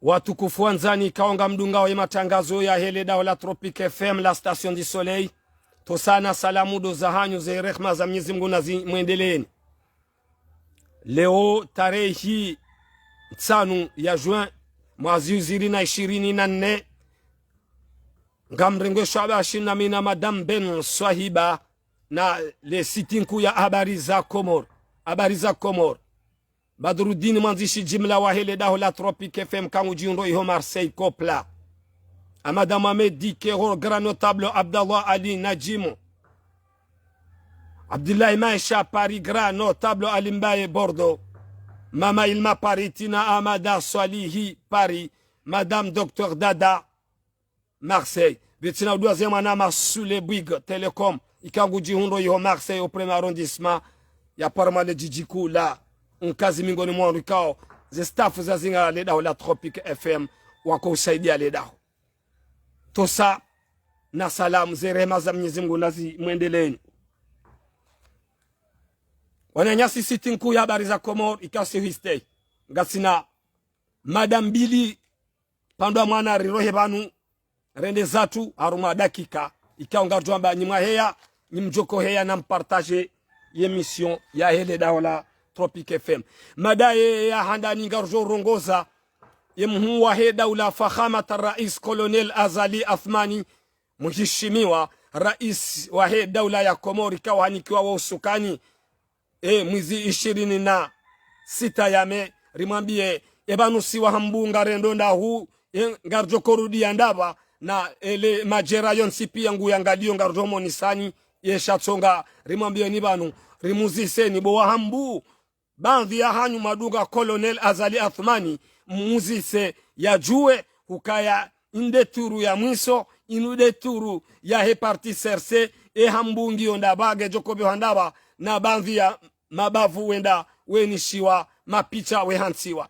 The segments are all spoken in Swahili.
Watukufu wanzani kaonga mdunga wa matangazo ya hele dao la Tropique FM la Station du Soleil. Tosana salamu do za hanyu ze rehma za Mwenyezi Mungu na muendeleeni. Leo tarehe 5 ya Juin mwezi 2024 ngamrengo shabashi na mina Madame Ben Swahiba na le sitinku ya habari za Komor. Badruddin mwanzishi jimla wa hele daho la Tropique FM kangu jiundo iho Marseille Kopla. Amada Mohamed Dikero, grand notable Abdallah Ali Najimo. Abdullah Maisha Paris, grand notable Ali Mbaye Bordeaux. Mama Ilma Paris, Tina Amada Swalihi Paris. Madame Dr Dada Marseille. Betina douzième anama Soule Bouygues Télécom. Ikangu jiundo iho Marseille au premier arrondissement. Ya parma le Djidikou la. Unkazi mingoni mwandu kao ze staff za zinga leda la Tropique FM wako usaidia leda tosa na salamu ze rehema za Mwenyezi Mungu nazi muendeleeni. Wananyasi sitinku ya habari za Komor ikasi histei ngasina Madam Bili pandwa mwana rirohe banu rende zatu haruma dakika ikaonga jwamba nyimwa heya nyimjoko heya na mpartage yemission ya hele daola Tropique FM. Madaye ya handani ngarjo rongoza yemhu wa heda ula fakhamata rais Colonel Azali Athmani mheshimiwa rais wa heda ula ya Komori kawanikiwa wa usukani mwezi 26 ya Mei rimambie ebanusi wa hambunga rendonda hu ngarjo korudi andaba na ele majera yonsi pia ngu yangalio ngarjo monisani yeshatsonga rimambie ni banu rimuziseni bo wa hambu bandhi ya hanyu maduga Colonel Azali Athmani muzise ya jue hukaya inde turu ya mwiso inude turu ya heparti serse hambungi onda bage jokobe handaba na bandhi ya mabavu wenda wenishiwa mapicha wehansiwa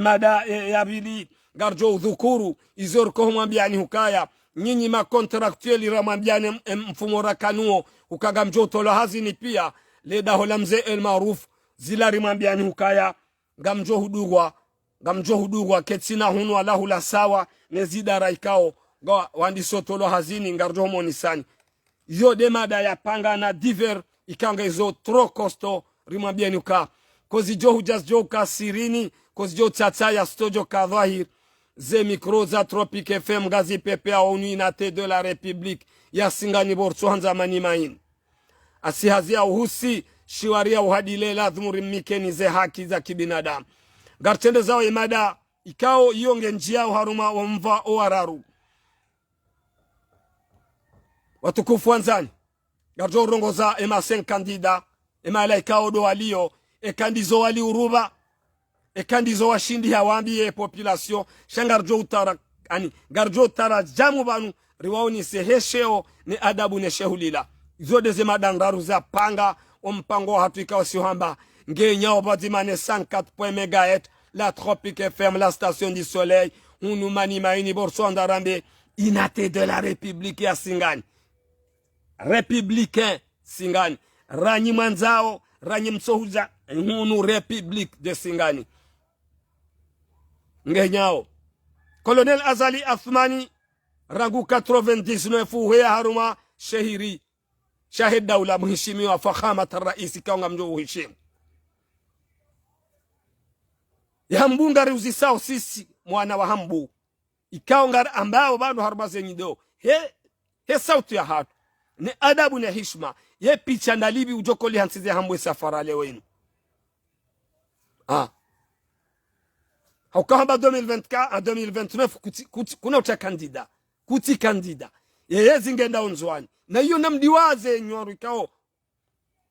mada ya bili garjo udhukuru izor kohumambiani hukaya nyinyi makontraktueli ramambiani mfumo rakanuo hukaga mjotolo hazini pia leda holamze el maruf zilari mambiani hukaya gamjo hudugwa ketsina hunu alahu la sawa nezidara ikao wandisotolo hazini ngarjo monisani yo demada ya panga na diver ikanga izo tro kosto rimambiani huka kozi jo hujazjo kasirini kozi jo tata ya stojo kadhahir ze mikro za Tropique FM gazi pepe a unité de la République ya singani borso hanza mani main asihazia uhusi shiwaria uhadile lazimuri mikeni ze haki za kibinadamu gartende zao imada ikao ionge njia uharuma wa mva oararu watukufu wanzani garjo rongoza ema 5 kandida ema ikao do walio kandizo wali uruba kandizo washindi hawambie population shangarjo utara ani garjo tara jamu banu riwaoni sehesheo ni adabu ne shehulila zode zema dangaru za panga ompango hatu ikawa siuhamba ngenya obadimane 104 MHz la Tropique FM la Station du Soleil unu mani maini borso andarambe inate de la République ya Singani républicain Singani ranyi manzao ranyi msohuza unu République de Singani ngenyao Colonel Azali Athmani rangu 99 huya haruma shehiri shahid daula mheshimiwa fakhamata rais kaunga mjo uheshimu ya hambunga riuzisao sisi mwana wa hambu ikaunga ambao bado harbaze nyido he sauti ya hatu ni adabu na heshima ye picha ndalibi ujokoli hansize hambu safara leo wenu haukahamba 2024 a 2029 kuna ucha kandida kuti kandida yeye zingenda onzwani na hiyo namdiwaze nyoru ikao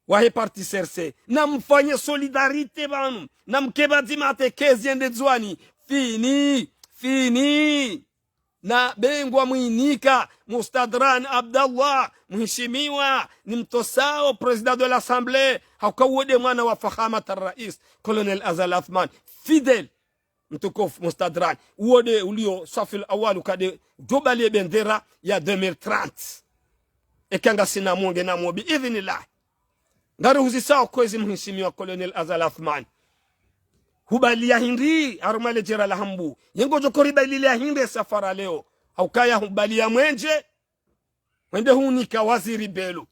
wahe parti serse na mfanye solidarite banu na mkebazima atekezi ende zwani fini na bengwa mwinika Mustadran Abdallah mheshimiwa ni mtosao president de l'assemblée haukawode mwana wa fakhamata rais Colonel Azali Athmani fidel mtukufu Mustadran uode ulio safil awalu kade jobali bendera ya 2030 ekanga sina munge na mobi idhinillah ngari huzisao kwezi mheshimiwa Colonel Azali Athmani hubalia hindi arumale jera la hambu yengo jokori balilia hindi safara leo haukaya hubalia mwenje wende hunika waziri belo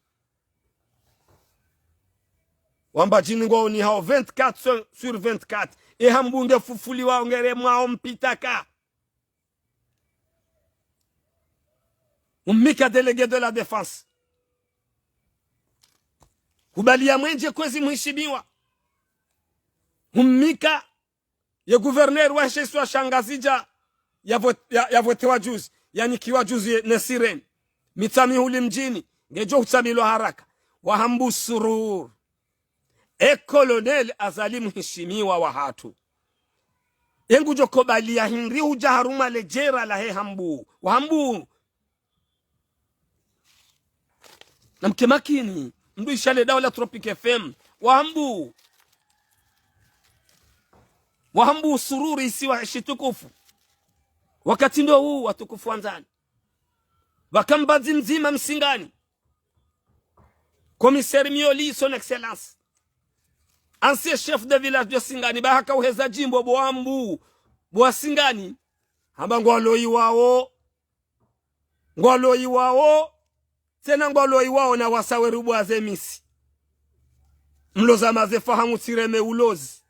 wamba jini ngo ni hao 24 sur 24 e hambu nge fufuli wa ngere mwao mpitaka umika délégué de la défense hubalia mwenje kwezi mheshimiwa umika ye gouverneur wa sheswa shangazija ya votewa juzi yani kiwa juzi nesiren mitami huli mjini ngejo utamilo haraka wa hambu surur e colonel azali mheshimiwa wa hatu yengu jokobalia hindi ujaharuma lejera la he hambu wa hambu na mkemakini mdu ishale dawa la Tropic FM wahambu sururi isiwa shitukufu wakati ndo huu watukufu wanzani wakambazi mzima msingani commissaire Mioli son excellence ancien chef de village de Singani bahaka uheza jimbo boambu bwa Singani hamba ngwaloi wao tena ngwaloi wao na wasaweru bwa zemisi mloza mazefahamu tireme ulozi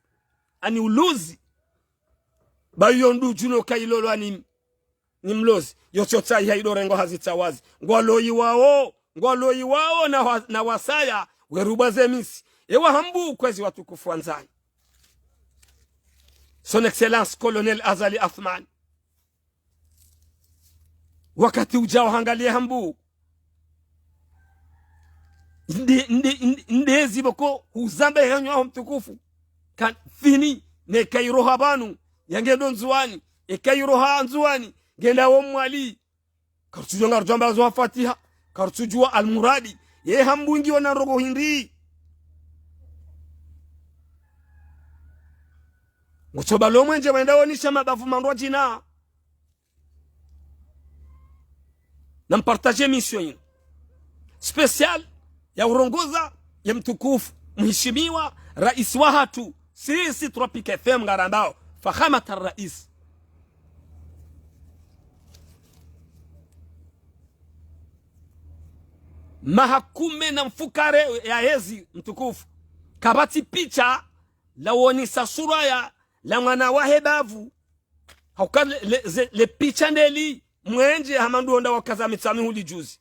ani uluzi bayo ndu juno kailolo ani ni mlozi yochota haidorengo hazitawazi ngwaloi wao na wasaya weruba zemisi ewa hambu kwezi watukufu wanzani son excellence colonel Azali Athman wakati ujao hangalie hambu ndezi boko uzambe yanyo mtukufu kan fini ne kairo habanu yangedo nzuani e kairo ha nzuani genda wo mwali kartujo ngarjamba zo fatiha kartujua almuradi ye hambu ngi wana rogo hindi ngochoba lo mwenje wenda wonisha mabavu mandwa jina na mpartager mission special ya urongoza ya mtukufu mheshimiwa rais wa hatu sisi Tropic FM ngarambao fahamat rais mahakume na mfukare ya hezi mtukufu kabati picha la wonisa sura ya la mwana wa hebavu hauka le picha ndeli mwenje hamandu onda wakaza mitsami huli juzi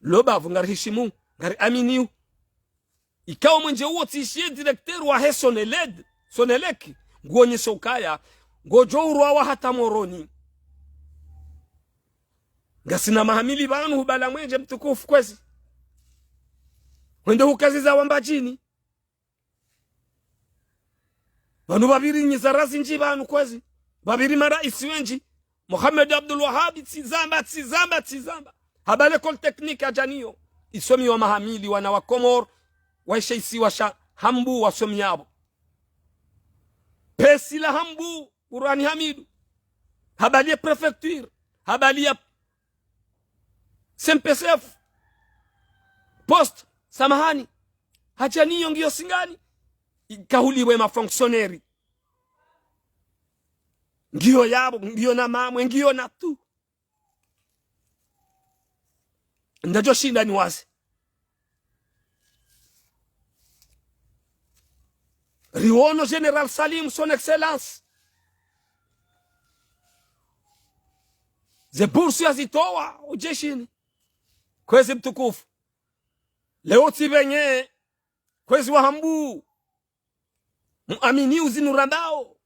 lobavu ngarishimu ngari aminiu ikawa mwenje uo tishie directeur wa he soneleki nguonye sokaya ngojo urwa wa hata moroni ngasina mahamili banu hubala mwenje mtukufu kwezi wende hukazi za wambajini banu babiri nyizarazi nji banu kwezi babiri maraisi wenji Mohamed Abdul Wahhab tizamba habale kol teknika janio isomi wa mahamili wana wa Komor waisha isi washa hambu wasomi yabo pesi la hambu urani hamidu habali ya prefecture habali ya SMPCF post samahani hajaniyo ngiyo Singani ikahuliwe mafonctionnaire ngiyo yabo ngiyo na mamwe ngiyo na tu ndajo shinda ni wazi riwono General Salim son excellence ze bursu yazitoa ujeshini kwezi mtukufu leo tibenye kwezi wa hambu muaminiu zinurandao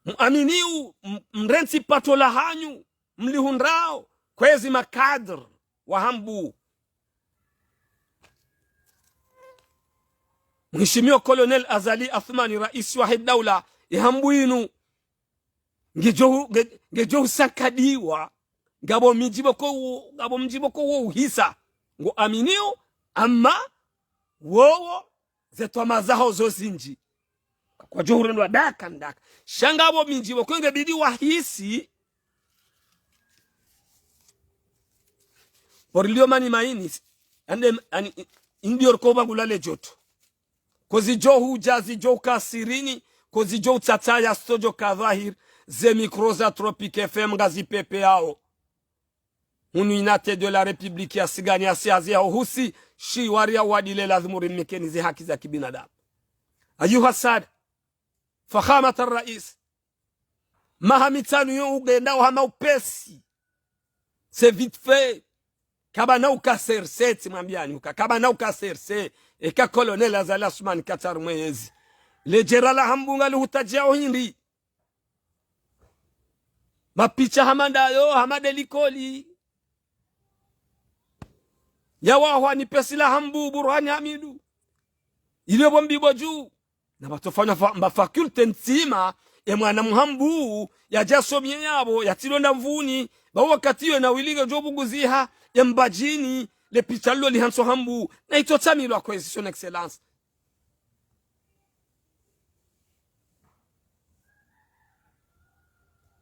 muaminiu mrensi patola hanyu mlihundrao kwezi makadr wa hambu mheshimiwa colonel Azali Athmani rais wa daula ya hambu inu ngejo sakadiwa ngabo mjibo ko uhisa ngo aminiu ama wowo zeto mazaho zozinji kwa johuri ndo ndaka shangabo mjibo ko ngebidi wahisi Porlio mani maini ande ani indior ko bagulale joto kozijo hujazi jo kasirini kozijo utataya stojo kadhahir ze mikroza Tropique FM ngazi pepe yao unuinate de la Republique ya sigani ya siazi ya husi shi waria wadile lazimuri mekenizi haki za kibinadamu. Ayuha Saada, fakhamata rais, mahamitanu yo ugenda hama upesi c'est vite fait kaba na ukaserse timambiani uka kaba na ukaserse eka colonel Azali Assoumani Katar mwezi le jerala hambunga luhutajao hindi mapicha hamandayo hamadelikoli yawa ni pesila hambu Burhani Hamidu ile bombibo juu na batofanya mafakulte ntima ya mwana muhambu ya jasomye yabo ya tilonda mvuni ba wakati yo na wilinga jobu guziha ya mbajini le pitalo lihanso hambu na itotamilo akwezi son excellence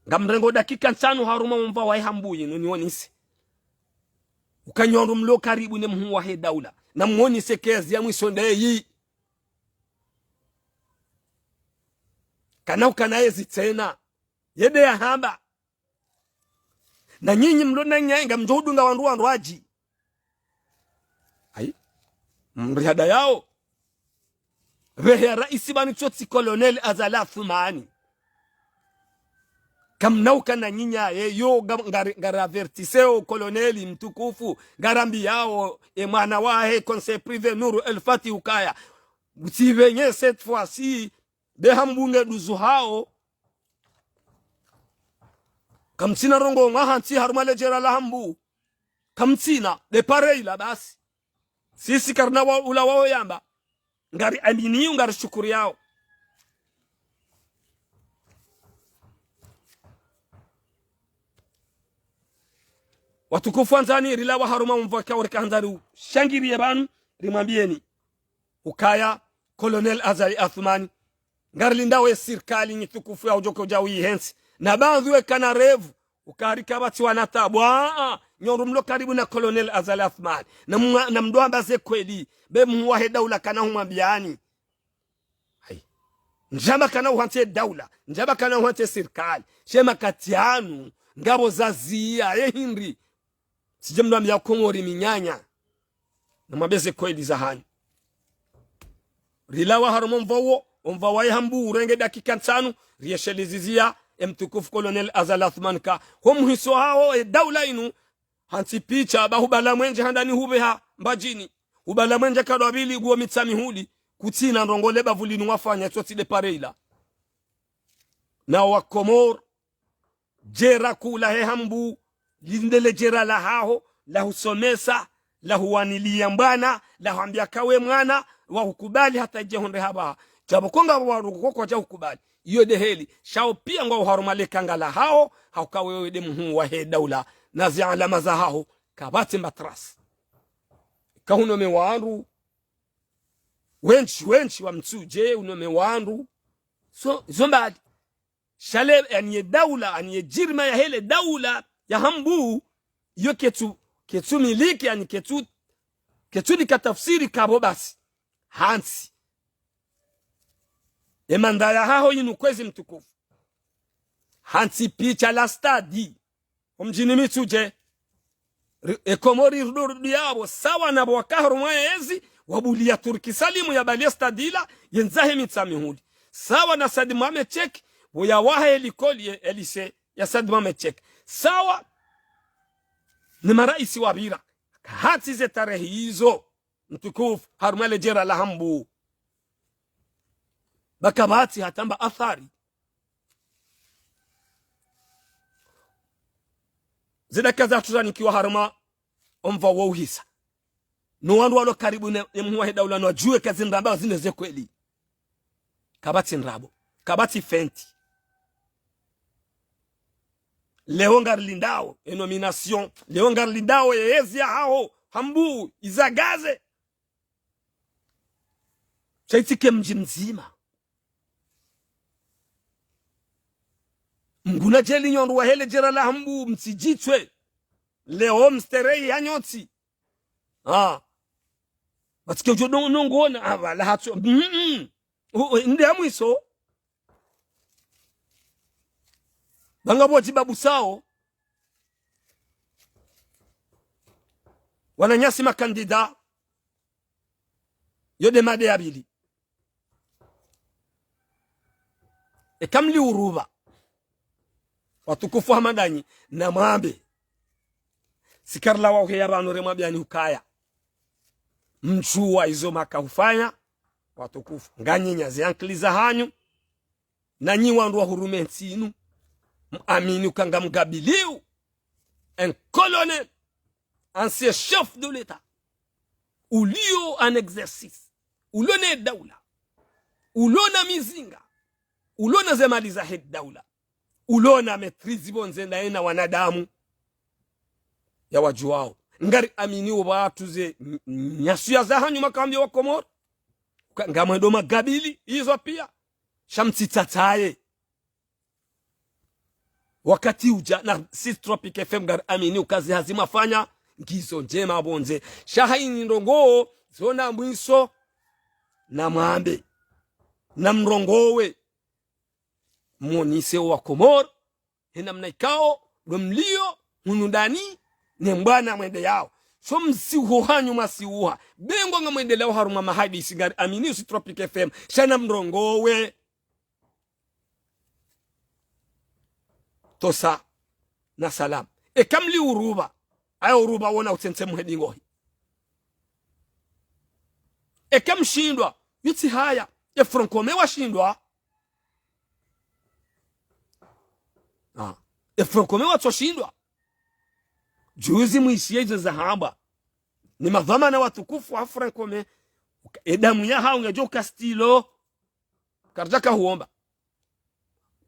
ngamrengo dakika 5 haruma mva wa hambu yinu nionisi ukanyondo mlo karibu ne mhu wa daula na muoni sekezi ya mwisonde yi kana ukanaezi tena yede ya hamba na nyinyi mlona nyenga mjodunga wandu waji ai mriada yao rehe raisi bani choti colonel Azali Assoumani kamnauka na nyinya yo ngaravertiseo colonel mtukufu garambi yao mwana wahe conseil privé Nuru El Fati ukaya utivenye cette fois-ci de hambunge duzu hao kamtsina rongo ngahanti harumale jera la hambu kamtsina de pareila basi sisi karna wa ula wao yamba ngari amini ngari shukuri yao watukufu anzani rilawa haruma mvaka warika hanzaru shangiri yabanu rimambieni ukaya colonel Azali Assoumani ngarlinda we sirkali nyitukufu ya ujoko jawi hensi na banzi we kana revu ukarika bati wanatabwa nyorumlo karibu na colonel Azali Assoumani na mdoamba ze kweli be muwahe daula kana humambiani hai njaba kana uhante daula njaba kana uhante sirkali shema katianu ngabo zazia yehindri sijemdo ya Kongori minyanya na mabeze kweli za hani rilawa harumo mvawo omvawaye hambu urenge dakika 5 rieshelizizia mtukufu colonel Azali Assoumani ka homhiso hao daula inu hansi picha bahubala mwenje handani hubeha mbajini ubala mwenje kadwabili guo mitsami huli kutina ndongole bavulinu wafanya tsoti de pareila na wa Komor jera kula he hambu lindele jera la hao la husomesa la huwanilia mbana la hambia kawe mwana wa hukubali hata je honde haba jabo konga waruko kwa hukubali iyo deheli shao pia ngo harumale kangala hao haukawe de mhu wa he daula na zi alama za hao kabati matras kahuno mewandu wenchi wa mtsuje unome wandu so zombadi shale aniye daula aniye jirma ya hele daula ya hambu yo ketu miliki ani ketu ni katafsiri kabo basi hansi mandala hao yinu kwezi mtukufu hansi picha la stadi omjini mitsuje Komori rudu yabo sawa na bwakahru mwezi wabulia Turki Salimu ya balia stadila yenzahe mitsamihudi sawa na Said Mohamed Chek ya wahe likoli elise ya Said Mohamed Chek sawa ni maraisi wabira hati ze tarehe hizo mtukufu harumale jera la hambu bakabati hatamba athari zidakaza tutanikiwa haruma omva wauhisa no wandu walo karibu ne mhuwa daula no ajue kazi ndamba zineze kweli kabati nrabo kabati fenti Leongar Lindao nomination Leongar Lindao yezi hao hambu izagaze chaitike mji mzima mguna jeli nyondu wa hele jera la hambu msijitwe leo msterei hanyoti Batike ujo nongona avala hatso ndi amwiso banga boti babu sao wananyasi makandida yode made abili kamli uruba watukufu hamadanyi na mwambe sikarla wa uheya banu remwabiani hukaya mchuwa izo maka hufanya watukufu nganyinya ziankliza hanyu na nyi wandu wa hurumenti inu amini ukanga mgabiliu un colonel ancien chef de l'état ulio en exercice ulone daula ulona mizinga ulona zemaliza head daula ulona metrizi bonzenda ena wanadamu ya wajuao ngari amini wabatuze nyasuya za hanyu makambia wa Komoro ngamwendo magabili hizo pia shamtitataye wakati uja na Sis Tropic FM ngari amini ukazi hazima fanya ngizo njema bonze shahaini ndongo zona mwiso na mwambe na mrongowe monise wa Komoro hina mnaikao lumlio hunundani ne mbana mwende yao so msiho hanyu masiuha bengo nga mwende leo haruma mahadi sigari amini Sis Tropic FM shana mrongowe tosa na salam kamli uruba ayo uruba wona utente muhedingo kam shindwa yuti haya Francome washindwa Francome watoshindwa juzi muishie hizo zahaba ni madhamana watukufu wa Francome edamu ya hao ngejo Castillo karjaka huomba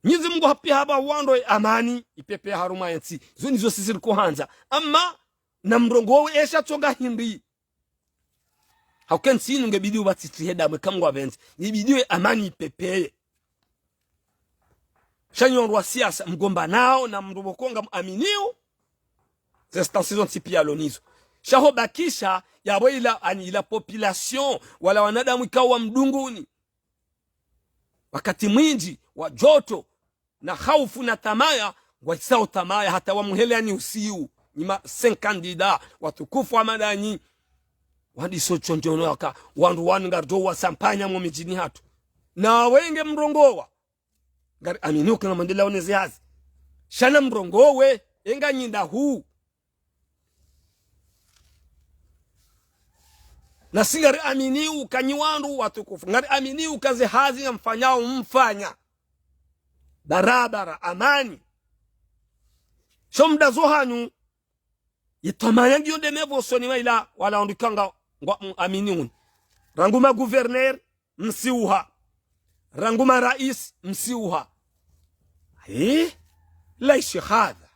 Mwenyezi Mungu hapia haba wando amani ipepe haruma yansi zo nizo sisi liko hanza ama na mrongo we esha tonga hindi haukensi ngebidi ubatiti edamu kamwa abenzi ibidi amani ipepe shanyon wa siasa mgomba nao na mrubokonga aminiu zestansizon tipia lonizo shaho bakisha yabo ila anila population wala wanadamu ikawa mdunguni wakati mwingi wa joto na haufu na tamaya waisao tamaya hata wa muheleani usiu nima 5 kandida watukufu wa madanyi wadi so chonjono waka wandu wangardo wa sampanya mu mijini hatu na wenge mrongowa ngari aminuka na mandela oneze hazi shana mrongowe enga nyinda huu na singari aminiu kanyiwandu watukufu ngari aminiu kaze hazi nga mfanyao mfanya barabara amani shomda zohanyu yitomanya ngiyo demevo soniwa ila wala ondikanga aminiu ranguma gouverneur msiuha ranguma rais msiuha laishi hadha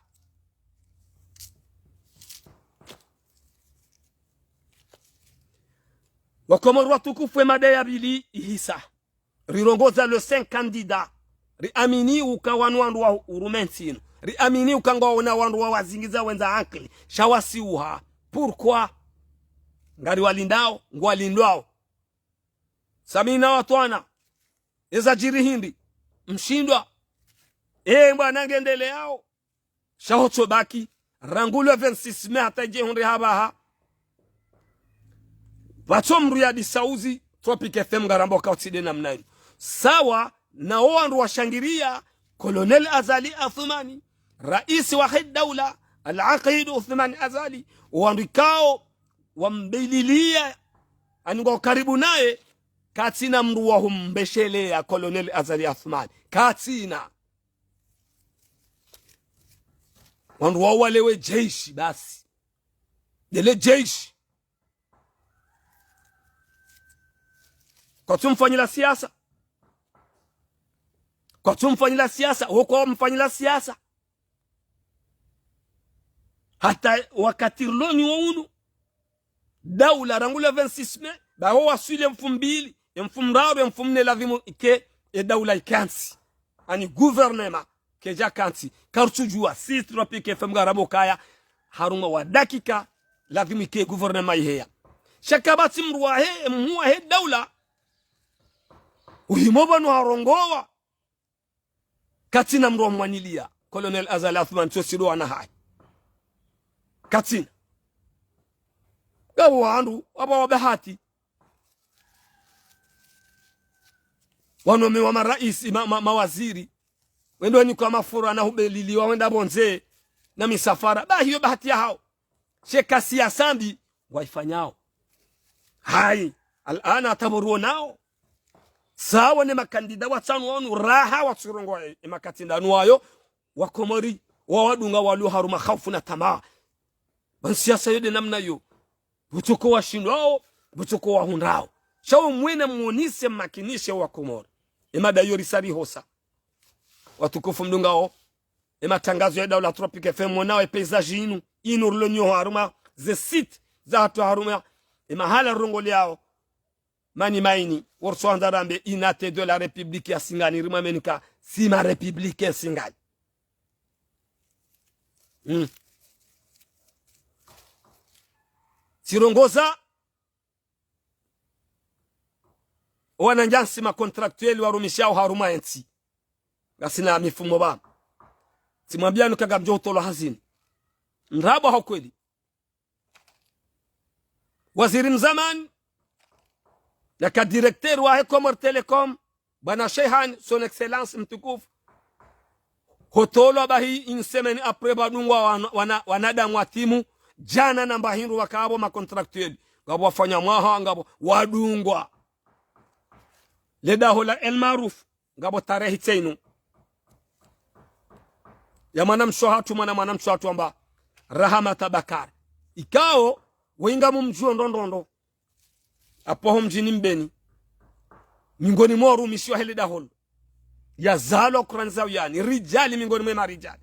Wakomoro watukufu madaya bili ihisa rirongoza le 5 candidats ri amini ukawanu wandu wa urumensino ri amini ukanga wana wandu wa wazingiza wenza ankli shawasiuha pourquoi ngari walindao ngwalindwao samina watwana eza jiri hindi mshindwa mbwana ngendele yao shahoto baki rangulo 26 mai hataje hundi habaha Vatomru ya disauzi Tropic FM garambo kautide na mnaini sawa na wandu wa shangiria Colonel Azali Athumani raisi wa daula al-Aqid Uthmani Azali wandu kao wambililia aningo karibu naye katina mru wa humbeshele ya Colonel Azali Athumani katina wandu wa walewe jeshi basi dele jeshi kwa tumfanyila siasa wako mfanyila siasa hata wakati loni waunu daula rangula 26 mai ba ho wasule mfumbili mfumraro mfumne lavimu ike daula ikansi ani gouvernement keja kansi kartujua Sis Tropic FM garabo kaya haruma wa dakika lavimu ike gouvernement iheya shakabati mruahe muahe daula uhimobanu harongowa katina mruwa mwanilia Colonel Azali Athman Chosido anahaye katina gawo wandu waba wabahati wanome wa maraisi mawaziri wendo ni kwa mafuru anahubeliliwa wenda bonze na misafara ba hiyo bahati ya hao sheka siasambi waifanyao hai alana ataboruo nao sawa ne makandida watanu wanu raha watsurongo makatinda nuwayo wakomori wawadunga walu haruma khaufu na tamaa bansiasa yode namna yo butuko washindwao butuko wahundao shawo mwene muonise makinishe wakomori imada yori sari hosa watukufu mdungao tangazo ya daula Tropic FM mwanao peizaji inu rulonyo haruma ze site za hatu haruma hala rongoli yao mani maini worso andarambe inate de la République ya Singani rima menika sima République ya Singani sirongoza wananjansi ma contractuel warumishao haruma ensi gasina mifumo ba simwambia nukaga mjotolo hazini nrabo hakweli waziri mzaman yaka directeur wa Comor Telecom bana Shehan son excellence mtukufu hotolo bahi in semaine après badungwa wanada mwatimu jana namba hindu wakabo ma contractuel ngabo wafanya mwaha ngabo wadungwa leda hola El Maruf ngabo tarehe tenu ya mwanamshohatu mwanamshohatu amba Rahama Tabakar ikao wenga mumjuo ndondondo apo mjini Mbeni mingoni mwa rumishwa hele dahol ya zalo kuranzao yani rijali mingoni mwa marijali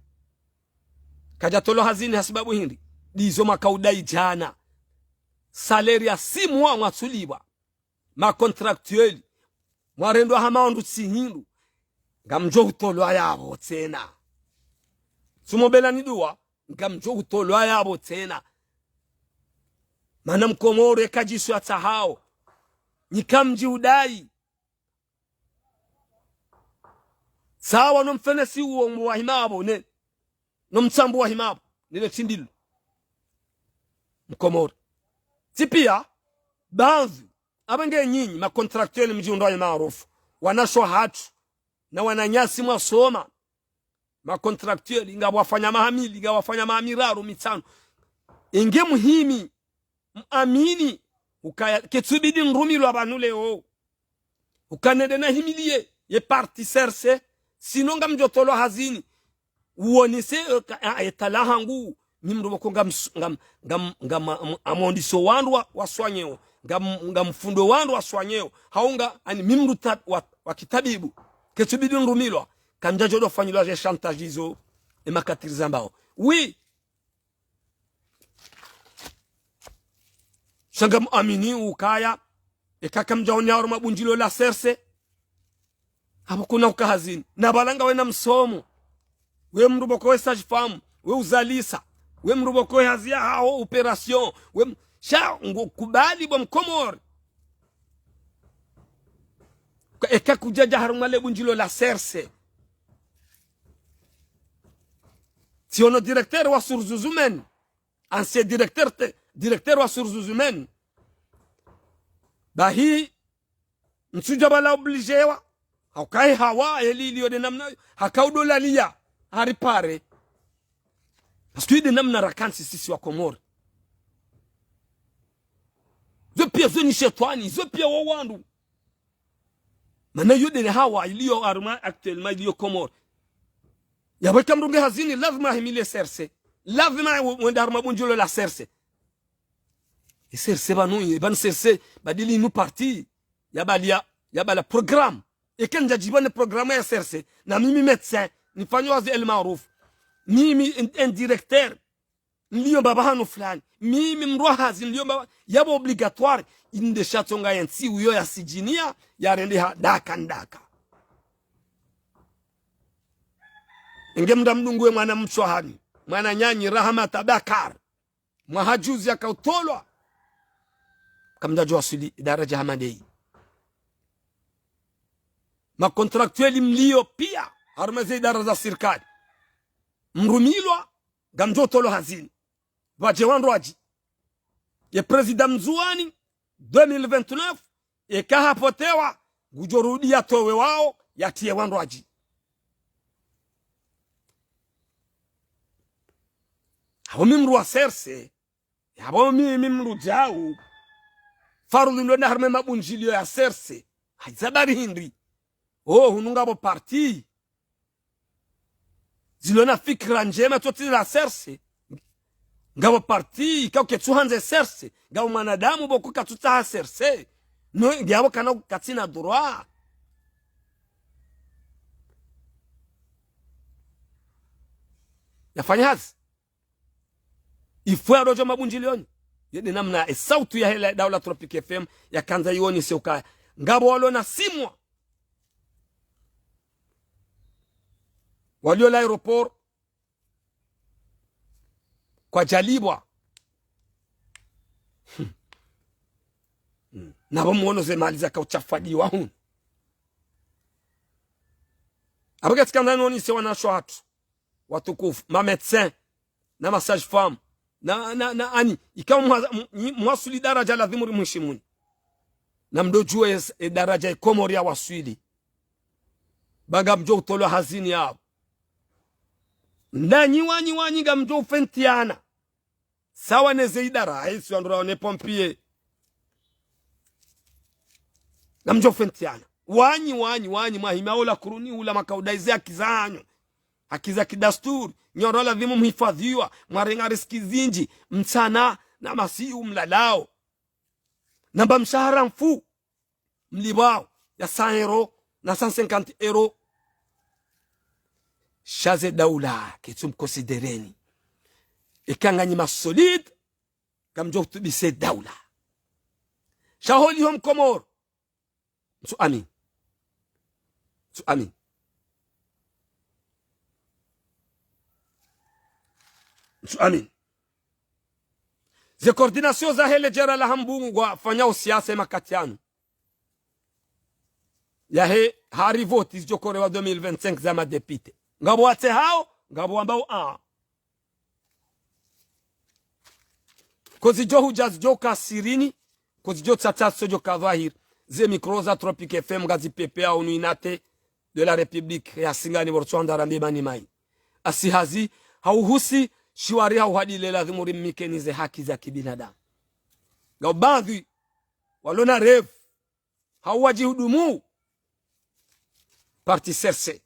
kajatolo hazini hasibabu hindi dizo makaudai jana saleri ya simu wa mwatsuliwa makontraktueli mwarendo hamaondu sihindu ngamjo hutolo yabo tena sumobela nidua ngamjo hutolo yabo tena mana mkomore kajisu atahao nikamji udai sawa no mfenesi uo mwahimabo ne no mtambu wahimabo nile tindilo mkomore tipia baadhi abange nyinyi makontraktueli mji undoa maarufu wanasho hatu na wananyasi mwasoma makontraktueli nga wafanya mahamili nga wafanya mahamiraru mitano inge muhimi amini ukaya ketubidi nrumilo abanule o ukanede na himilie ye parti serse sinonga mjotolo hazini uonise etalahangu nimrubo ngam amondiso wandu waswanyeo ngam fundo wandu waswanyeo haunga ani mimruta wa kitabibu ketubidi nrumilo kanjajodo fanyilo je chantagizo e makatiriza mbao oui sangam amini ukaya ekaka mjaoni ya mabunjilo la serse hapo kuna ukahazini na balanga wena msomo we mruboko we sajifamu we uzalisa we mruboko we hazia hao operation we sha kubali bwa mkomori ekaka kujaja harumale bunjilo la serse siono directeur wa surzuzumen ancien directeur wa surzuzumen bahi msuja la obligewa haukai hawa elilio de namna hakaudola lia haripare parce que de namna rakansi sisi wa Komori zo pia zo ni shetani zo pia wawandu mana yode hawa ilio arma actuellement ilio Komori ya weka mrunge hazini lazima himile serse lazima wenda arma bunjulo la serse et serse banu ban serse badili nous parti ya bala programme et quand jajibane programme ya serse na mimi médecin nifanywa wazi El Maruf mimi un directeur nilio baba hanu fulani mimi mrua hazini nilio baba yabo obligatoire inde shatonga yansi uyo ya sijinia ya rende ha daka ingemda mdungue mwana mchwahani mwana nyanyi Rahama Tabakar mwahajuzi akautolwa kamdajo wasuli daraja hamadei makontraktueli mlio pia harumeze idara za serikali mrumilwa gamjo tolo hazini waje wanroaji ye president mzuani 2029 ekaha potewa gujorudia towe wao yatie wanroaji hao mimru wa serse yabo mimru jau farulu ndo na harme mabunjilio ya serse haizabari hindi hununga bo parti zilona fikra njema toti la serse ngabo parti ikao ketsuhanze serse ngabo manadamu boku katuta serse no ngabo kana katina droit yafanya hazi ifua rojo mabunjilioni yede namna sauti ya hela Daula Tropic FM ya kanza yoni seukaya ngabo walona simwa walio l'aéroport kwa jalibwa na bomuono ze maliza kauchafadiwa hun abaga tikanda noni se wanasho watukufu ma médecin na ma sage femme na ani ikawa mwasuli daraja la dhimuri mheshimuni na mdojue daraja ikomoria waswili baga mjo utolo hazini yao ndanyi wanyi ga mjo ufentiana sawa neze idara haisi wandura wane pompier na mjo ufentiana wanyi mahima ula kuruni ula makaudaize akizanyo akiza kidasturi nyorola dhimu mhifadhiwa mwarenga riski zinji msana na masiu mlalao namba mshahara mfu mlibao ya 100 euro na 150 euro shaze Daula ketum considereni ikanganyi masolide kamjo tubise Daula shaholi hom Komoro msu amin ze coordination za hele jera la hambungu wa fanya usiasa makatiano ya he hari vote izjokore wa 2025 za madepite ngabo wate hao ngabo ambao kozi jo hujaz joka sirini kozi jo tsatso joka dhahir ze mikroza Tropic FM gazi pepea unuinate de la République ya singani borchonda rambi mani mai asihazi hauhusi shiwari hauhadile lazima rimikenize haki za kibinadamu ngao baadhi walona rev hawaji hudumu parti serse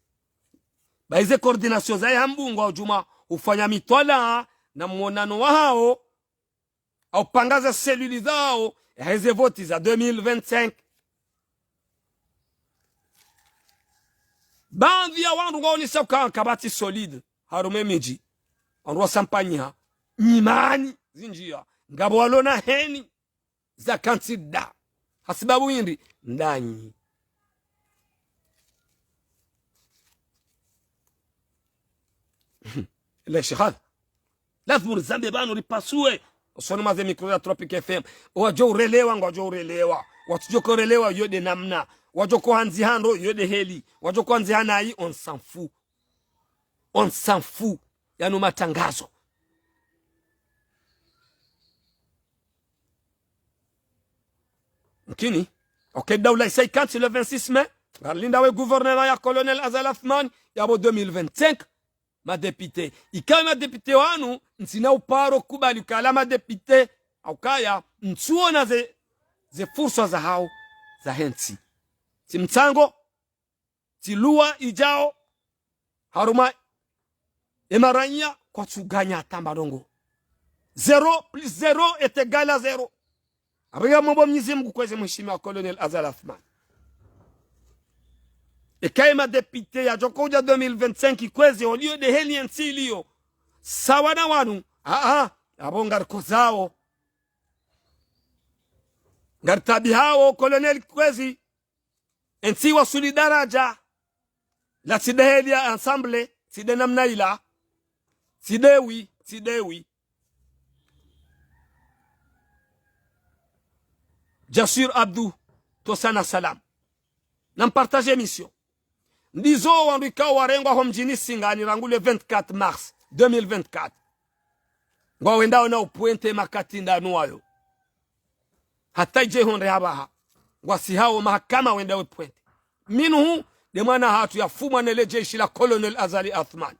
baize coordination za hambungu au juma ufanya mitwala na muonano wao au pangaza seluli zao heze voti za 2025 baadhi ya wandu ngao ni sauka kabati solide harume miji anwa sampanya nyimani zinjia ngabo walona heni za kansida hasibabu indi ndanyi la shahad lazima zambe bano ripasue usoni maze mikro ya Tropic FM wajo urelewa ngojo urelewa watujoko urelewa yode namna wajoko hanzi hando yode heli wajoko hanzi hana on s'en fout yanu matangazo mkini okay Daula isai kanti le 26 mai garlinda we gouvernement ya colonel Azal Athman yabo 2025 ma député ikama député wanu nsina uparo kubali kala ma député au kaya nsuona ze fursa za hao za hensi simtango tilua ijao haruma emaranya kwa tuganya tambarongo 0 plus 0 est égal à 0 abiga mambo Mwenyezi Mungu kweze mheshimiwa colonel Azal Athman ekaima député ya jokoja 2025 kweze au lieu de helien silio sawana wanu abonga kozao ngartabi hao colonel kwezi ensi wasuli daraja la sidehelia ensemble side namna ila sidewi Jasir Abdou tosana salam na mpartage mission ndizo wandika warengwa ho mjini Singani rangu le 24 mars 2024 ngwa wendao na upuente makati ndanu wayo hata je honre habaha ngwa si hao mahakama wendao upuente minuhu de mwana hatu ya fumwa nele jeshi la Colonel Azali Athman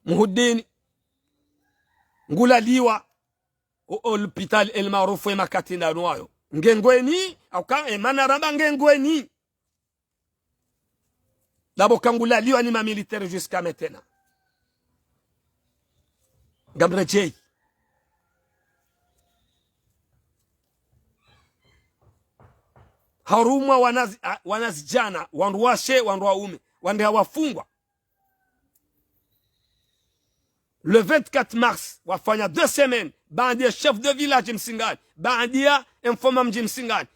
muhudini ngula liwa o l'hôpital El Marouf e makati ndanu wayo ngengweni au ka emana ramba ngengweni labo kangula liwa ni ma militaire jusqu'à maintenant Gabriel haruma wanazijana wanduwashe wanduwaume wande hawafungwa le 24 mars wafanya 2 semaines bandia chef de village Msingani bandia informa mji Msingani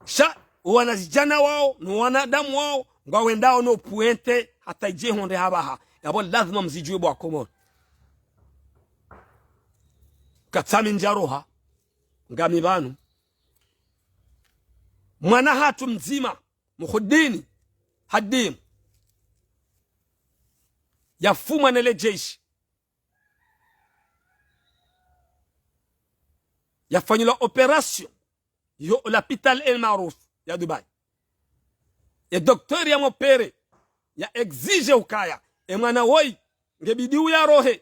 sha wanazijana wao ni wanadamu wao ngwa wendao no puente hata je honde habaha yabo lazima mzijue bwa Komoro katsami njaroha ngami banu mwana hatu mzima mukhudini hadim yafuma nele jeshi yafanyula operation yo l'hôpital El Marouf ya Dubai e docteur ya mopere ya exige ukaya e mwana woi ngebidi uya rohe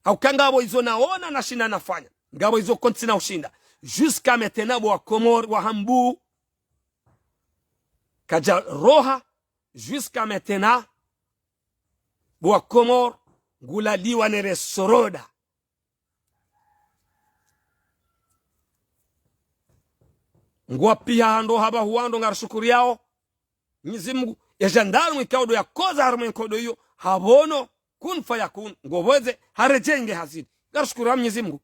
haukanga abo izo naona na shina nafanya ngabo izo kontina ushinda jusqu'à maintenant bo Komoro wa hambu kaja roha jusqu'à maintenant bo Komoro ngula liwa nere soroda ngwa pia hando haba huando ngarshukuri yao Mwenyezi Mungu ya jandaru ikaudo ya koza harmo kodo hiyo habono kun fayakun ngobweze harejenge hazidi ngarshukuru Mwenyezi Mungu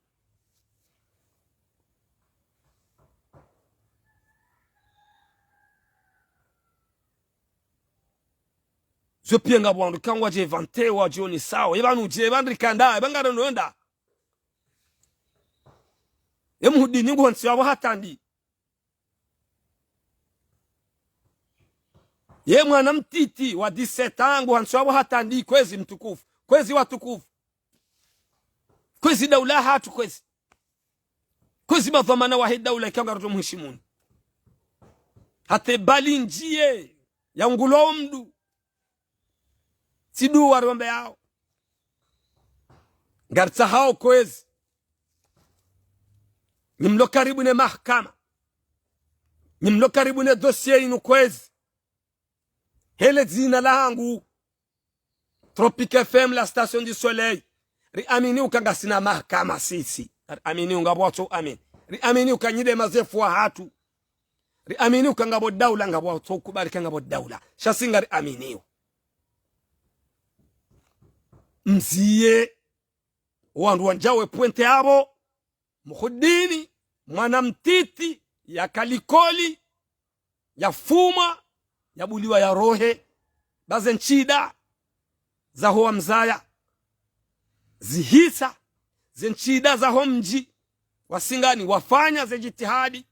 zo pia ngabwandu kangwa je vante wa joni sawa yebanu je bandikanda yebangara nonda yemuhudi ningu honsi wabo hatandi ye mwana mtiti wa 17 angu hanswabo hatandi kwezi mtukufu kwezi watukufu kwezi daula hatu kwezi madhamana wa daula ikanga ruto mheshimuni hate bali njie ya ngulo mdu sidu warombe yao ngarta hao kwezi nimlo karibu ne mahakama nimlo karibu ne dossier inu kwezi hele zina langu Tropique FM la station du soleil ri amini ukanga sina mahakama sisi ri amini ungabwato amin ri amini ukanyide mazefu wa hatu ri amini ukanga bo daula ngabwato kubali kanga bo daula shasinga ri amini mziye wandu wanjawe puente abo mukhudini mwana mtiti ya kalikoli ya fuma yabuliwa ya rohe baze nchida za hoa mzaya zihisa zenchida za homji wasingani wafanya ze jitihadi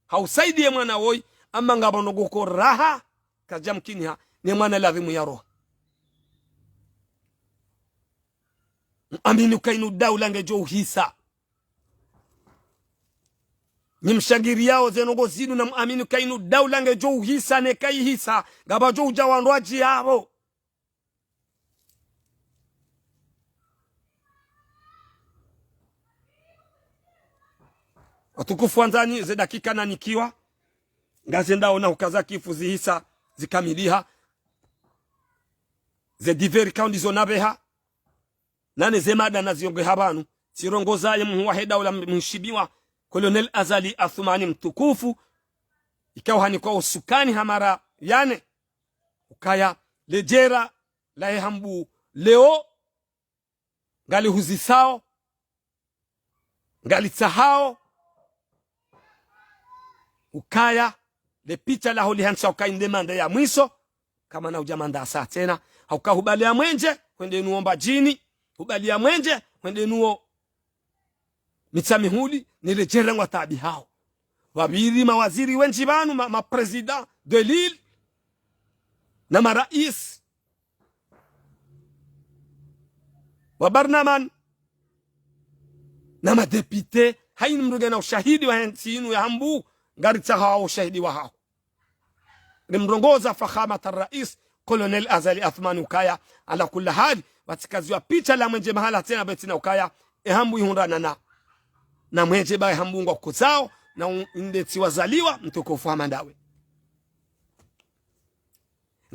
hausaidie mwana woi ama ngabonogoko raha kajamkiniha ni mwana ladhimu ya roho amini ukainu daula ngejo uhisa nimshagiri yao zenogo zinu na muamini kainu daula ngejo uhisa ne kai hisa gabajo ujawandwaji yao watukufu wanzani ze dakika na nikiwa ngazenda ona ukaza kifu zihisa zikamiliha ze diveri kaundi zonabeha nane zemada na zionge habanu sirongoza ye muwa daula mshibiwa Colonel Azali Athmani mtukufu ikawa hani kwa usukani hamara yane ukaya lejera la hambu leo ngali huzisao ngali tsahao ukaya le picha la holi hansa ukainde manda ya mwiso kama na ujamanda asa tena haukahubali ya mwenje kwende nuomba jini ubalia mwenje wende nuo mitsamihuli nilejere ngwa tabi hao wabiri mawaziri wenji banu ma president de l'île na marais wa barnaman na madepite haini mruge na ushahidi wa hensinu ya hambu ngari hao ushahidi wa hao nimrongoza fakhamata rais Colonel Azali Athmani Ukaya. Ala kula hali watikaziwa picha la mwenje mahala tena betina Ukaya hambu ihundana na mwenje bae hambu ngwa kuzao na indeti wazaliwa mtukufu Hamandawe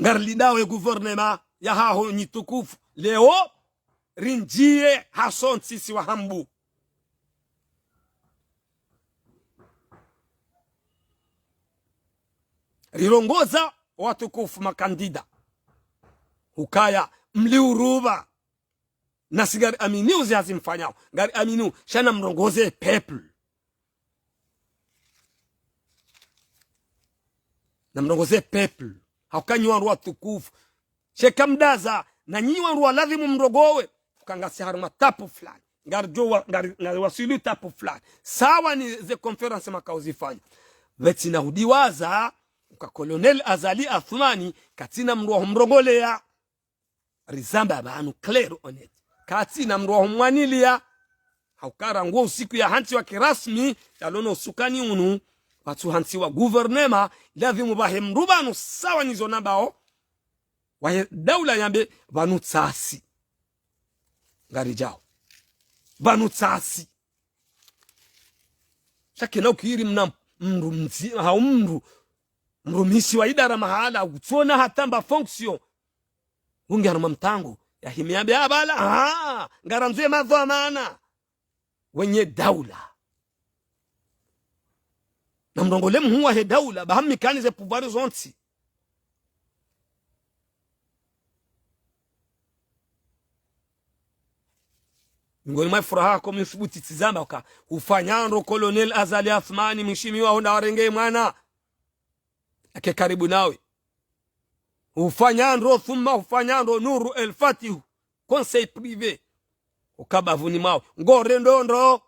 ngarli dawe guvernema ya hao nyitukufu leo rinjie hason sisi wa hambu rirongoza watukufu makandida Ukaya mliuruba na sigari amini uziazi mfanyao gari aminu shana mrongoze people na mrongoze people haukanyi wanru watukufu sheka mdaza na nyi wanru waladhimu mrogowe ukangasi haruma tapu fulani ngari wasilu tapu fulani sawa ni ze conference makauzifanya veti na hudiwaza uka Colonel Azali Athmani katina mruwa mrogolea rizamba banu clair onet katina mruwa mwanilia haukara nguo usiku ya hanti wa kirasmi yalono usukani unu watu hanti wa guvernema lazimu bahe mrubanu sawa nizo nabao wahe daula yambe banu tsasi ngari jao banu tsasi shakina ukiri mna mru mzima hau mrumisi wa idara mahala utona hatamba fonksio ungi haruma mtangu ya himiabe abala ngaramzwe madhamana wenye daula na mrongole mhuwa he daula bahami kanize puvari zonti ngoni mai furaha kwa msubuti tizamba waka ufanyando Colonel Azali Athmani mshimiwa honda warenge mwana ake karibu nawe ufanyando thumma ufanyando Nuru El Fatihu conseil privé ukabavuni mao ngore ndondo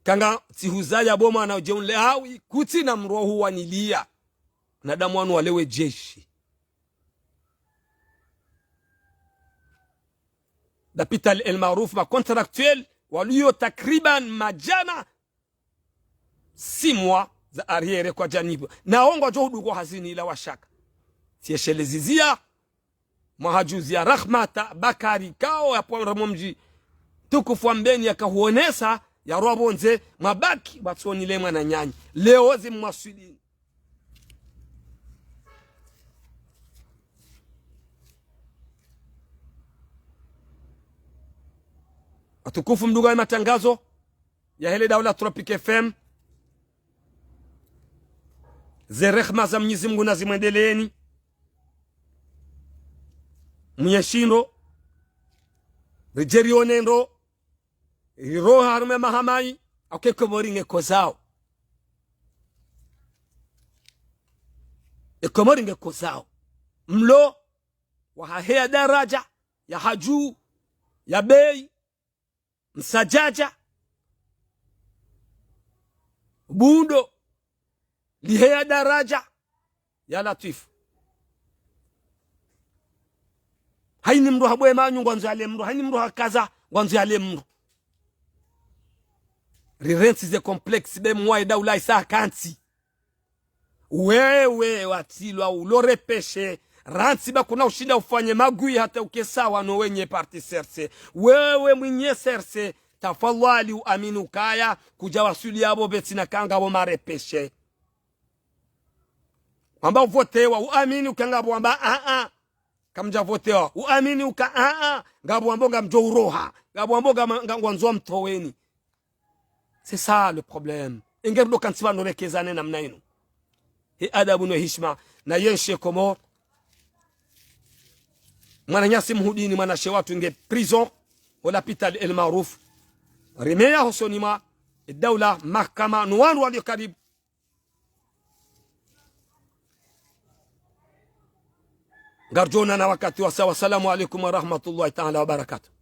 kanga tihuzaya boma na jeunle hawi kuti na mrohu wanilia na damu wanu walewe jeshi Dapital El Maruf ma contractuel walio takriban majana 6 mois za arriere kwa janibu na ongo johudu kwa hazini ila washaka tieshelezizia mahajuzi ya Rahmata Bakari kao ya pwamra mji tukufu ambeni ya kahuonesa ya robonze mabaki batoni lemwa na nyanyi leo zi mwaswidini atukufu mduga ya matangazo ya hele daula Tropic FM ze rehma za Mwenyezi Mungu na zimwendeleeni mnyeshindo rijerionendo roha harume mahamai akeko moringe kozao ekomoringe kozao mlo wa hahea daraja ya haju ya bei msajaja bundo lihea daraja ya Latifu haini mru habwe manyu ngwanzo ale mru haini mru hakaza ngwanzo ale mru rirensi ze complex be mwa daula isa kanti wewe watilwa ulore peshe ransi ba kuna ushinda ufanye magui hata ukesawa no wenye parti serse wewe mwenye serse tafadhali uaminu kaya kujawasuli yabo betina kanga bo marepeshe kwamba votewa uamini ukanga bwamba kamja votewa uamini uka ngabo ambonga mjo uroha ngabo ambonga ngwanzo mtoweni. C'est ça le problème. Ingerdo kantiwa no rekezane namna ino he adabu no hishma na yenshe komo mwana nyasi mhudini mwana she watu nge prison wala Dapital El Maruf rimeya hosonima daula mahkama nuwanu walio karibu ngarjona na wakati wa sawa. Salamu alaikum wa rahmatullahi ta'ala wa barakatuh.